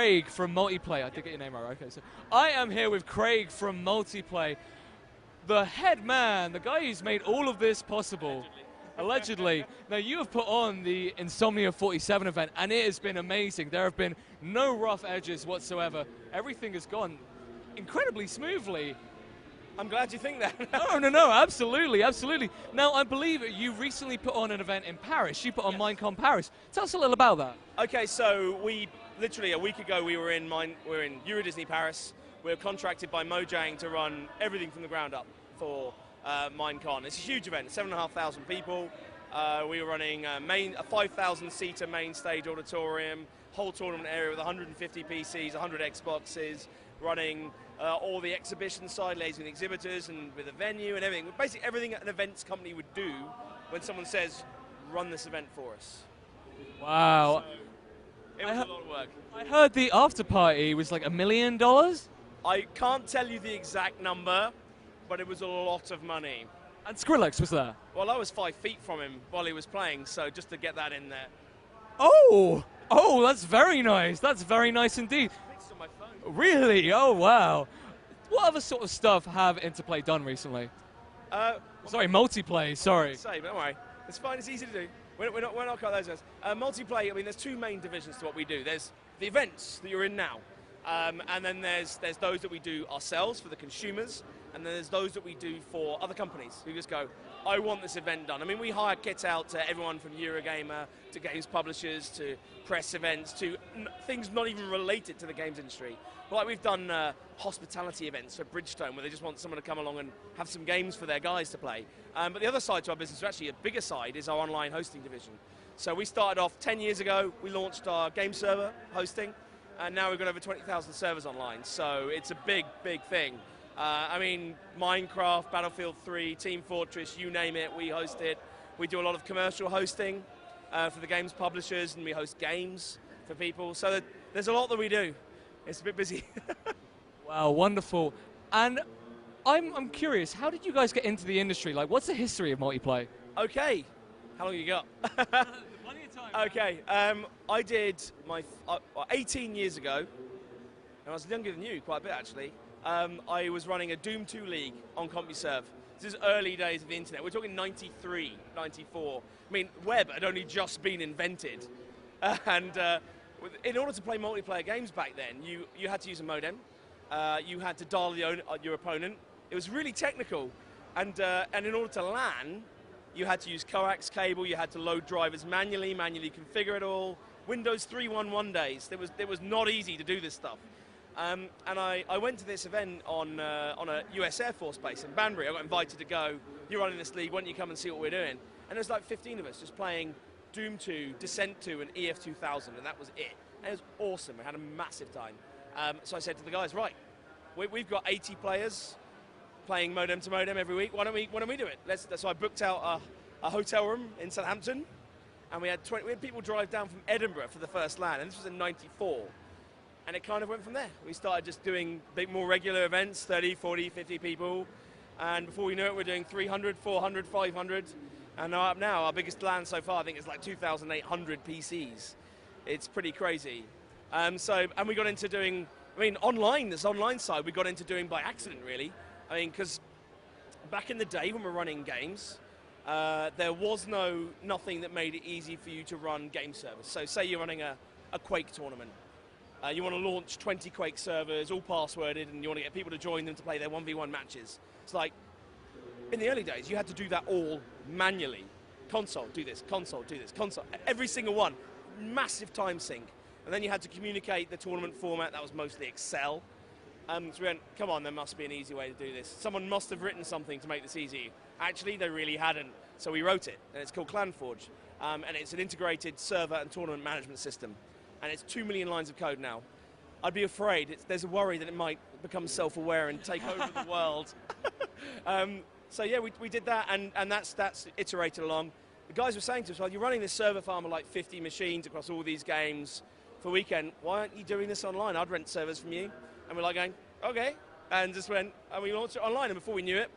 Craig from Multiplay. I did get your name right. Okay, so I am here with Craig from Multiplay, the head man, the guy who's made all of this possible. Allegedly. Now, you have put on the Insomnia 47 event, and it has been amazing. There have been no rough edges whatsoever. Everything has gone incredibly smoothly. I'm glad you think that. No, absolutely, absolutely. Now, I believe you recently put on an event in Paris. You put on Minecon Paris. Tell us a little about that. Okay, so we literally a week ago we were in Euro Disney Paris. We were contracted by Mojang to run everything from the ground up for Minecon. It's a huge event, 7,500 people. We were running a 5,000-seater main stage auditorium, whole tournament area with 150 PCs, 100 Xboxes, running all the exhibition side, liaising with exhibitors and with the venue and everything. Basically everything an events company would do when someone says, run this event for us. Wow. So it was a lot of work. I heard the after party was like $1 million? I can't tell you the exact number, but it was a lot of money. And Skrillex was there? Well, I was 5 feet from him while he was playing, so just to get that in there. Oh, that's very nice. That's very nice indeed. It's on my phone. Really? Oh, wow. What other sort of stuff have Interplay done recently? Sorry, Multiplay, sorry. Say, but don't worry. It's fine, it's easy to do. We're not cut those ones. Multiplay, I mean, there's two main divisions to what we do. There's the events that you're in now, and then there's those that we do ourselves for the consumers, and then there's those that we do for other companies who just go, I want this event done. I mean, we hire kits out to everyone from Eurogamer to games publishers to press events to things not even related to the games industry. Like we've done hospitality events for Bridgestone where they just want someone to come along and have some games for their guys to play. But the other side to our business, actually a bigger side, is our online hosting division. So we started off 10 years ago, we launched our game server hosting, and now we've got over 20,000 servers online. So it's a big, big thing. I mean, Minecraft, Battlefield 3, Team Fortress, you name it, we host it. We do a lot of commercial hosting for the games publishers, and we host games for people. So there's a lot that we do. It's a bit busy. Wow, wonderful. And I'm curious, how did you guys get into the industry? Like, what's the history of Multiplay? Okay, how long you got? Plenty of time. Okay, I did my 18 years ago, and I was younger than you quite a bit actually. I was running a Doom 2 league on CompuServe. This is early days of the internet. We're talking 93, 94. I mean, web had only just been invented. In order to play multiplayer games back then, you had to use a modem. You had to dial your opponent. It was really technical. And in order to LAN, you had to use coax cable. You had to load drivers manually configure it all. Windows 3.1.1 days. It was not easy to do this stuff. And I went to this event on a US Air Force base in Banbury. I got invited to go. You're running this league. Why don't you come and see what we're doing? And there's like 15 of us just playing Doom 2, Descent 2, and EF 2000, and that was it. And it was awesome. We had a massive time. So I said to the guys, right, we've got 80 players playing modem to modem every week. Why don't we do it? So I booked out a hotel room in Southampton, and we had people drive down from Edinburgh for the first LAN, and this was in '94. And it kind of went from there. We started just doing more regular events, 30, 40, 50 people. And before we knew it, we're doing 300, 400, 500. And now our biggest LAN so far, I think, is like 2,800 PCs. It's pretty crazy. And we got into doing, online, this online side, we got into doing by accident, really. I mean, because back in the day when we were running games, there was nothing that made it easy for you to run game servers. So say you're running a Quake tournament. You want to launch 20 Quake servers, all passworded, and you want to get people to join them to play their 1v1 matches. It's like, in the early days, you had to do that all manually. Console, do this, console, do this, console. Every single one. Massive time sink. And then you had to communicate the tournament format. That was mostly Excel. So we went, come on, there must be an easy way to do this. Someone must have written something to make this easy. Actually, they really hadn't. So we wrote it, and it's called ClanForge. And it's an integrated server and tournament management system. And it's 2 million lines of code now. I'd be afraid, there's a worry that it might become self-aware and take over the world. So yeah, we did that, and that's iterated along. The guys were saying to us, well, you're running this server farm of like 50 machines across all these games for weekend. Why aren't you doing this online? I'd rent servers from you. And we're like going, okay. And just went, and we launched it online. And before we knew it,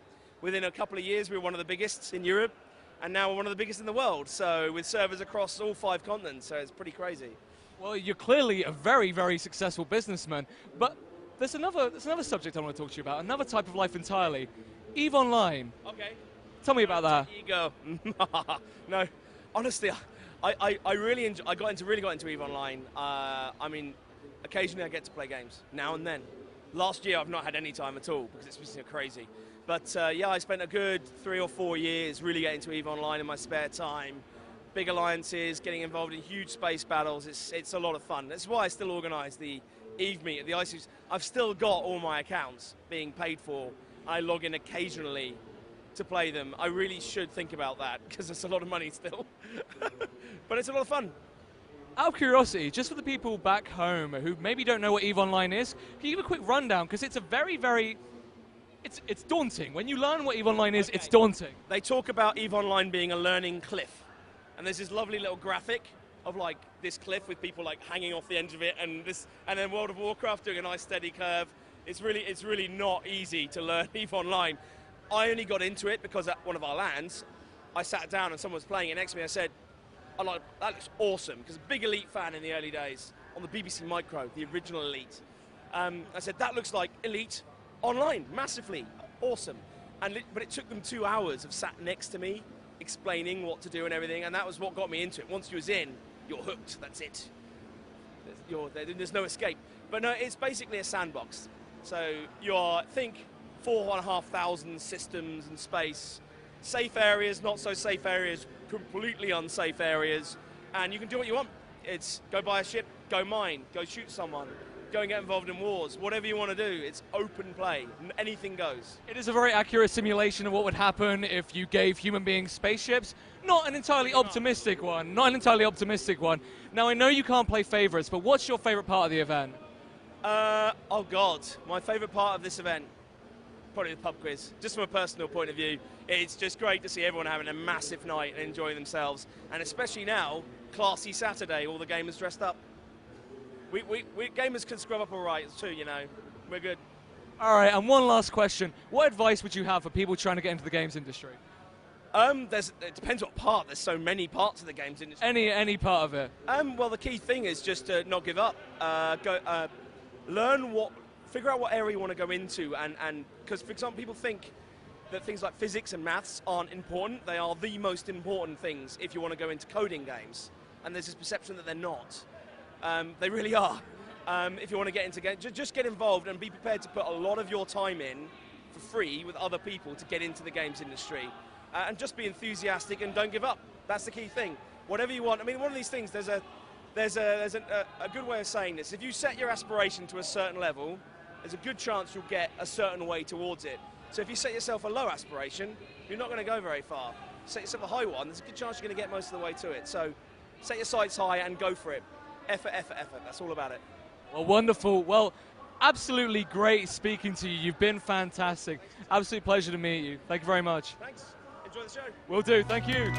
within a couple of years, we were one of the biggest in Europe. And now we're one of the biggest in the world. So with servers across all 5 continents. So it's pretty crazy. Well, you're clearly a very, very successful businessman, but there's another subject I want to talk to you about, another type of life entirely. EVE Online. Okay. Tell me about that. Ego. No, honestly, I really got into EVE Online. I mean, occasionally I get to play games, now and then. Last year I've not had any time at all because it's been so crazy. But yeah, I spent a good 3 or 4 years really getting to EVE Online in my spare time. Big alliances, getting involved in huge space battles. It's a lot of fun. That's why I still organise the EVE meet at the i47. I've still got all my accounts being paid for. I log in occasionally to play them. I really should think about that because it's a lot of money still. But it's a lot of fun. Out of curiosity, just for the people back home who maybe don't know what EVE Online is, can you give a quick rundown? Because it's a very, very, it's daunting. When you learn what EVE Online is, it's daunting. They talk about EVE Online being a learning cliff. And there's this lovely little graphic of like this cliff with people like hanging off the edge of it, and then World of Warcraft doing a nice steady curve. It's really not easy to learn EVE Online. I only got into it because at one of our LANs, I sat down and someone was playing it next to me. I said, that looks awesome, because a big Elite fan in the early days on the BBC Micro, the original Elite. I said, that looks like Elite Online, massively awesome. But it took them 2 hours of sat next to me, explaining what to do and everything, and that was what got me into it. Once you was in, you're hooked, that's it. There's no escape. But no, it's basically a sandbox. So think 4,500 systems in space, safe areas, not so safe areas, completely unsafe areas, and you can do what you want. It's go buy a ship, go mine, go shoot someone, go and get involved in wars, whatever you want to do. It's open play, anything goes. It is a very accurate simulation of what would happen if you gave human beings spaceships. Not an entirely optimistic one, not an entirely optimistic one. Now I know you can't play favorites, but what's your favorite part of the event? Oh God, my favorite part of this event, probably the pub quiz. Just from a personal point of view, it's just great to see everyone having a massive night and enjoying themselves, and especially now, classy Saturday, all the gamers dressed up. We gamers can scrub up all right too, you know. We're good. All right, and one last question. What advice would you have for people trying to get into the games industry? It depends what part. There's so many parts of the games industry. Any part of it. Well, the key thing is just to not give up. Figure out what area you want to go into, and because, for example, people think that things like physics and maths aren't important. They are the most important things if you want to go into coding games, and there's this perception that they're not. They really are. If you want to get into games, just get involved and be prepared to put a lot of your time in for free with other people to get into the games industry. And just be enthusiastic and don't give up. That's the key thing. Whatever you want. I mean, one of these things, there's a good way of saying this. If you set your aspiration to a certain level, there's a good chance you'll get a certain way towards it. So if you set yourself a low aspiration, you're not going to go very far. Set yourself a high one, there's a good chance you're going to get most of the way to it. So set your sights high and go for it. Effort, effort, effort. That's all about it. Well, wonderful. Well, absolutely great speaking to you. You've been fantastic. Absolute pleasure to meet you. Thank you very much. Thanks. Enjoy the show. Will do. Thank you.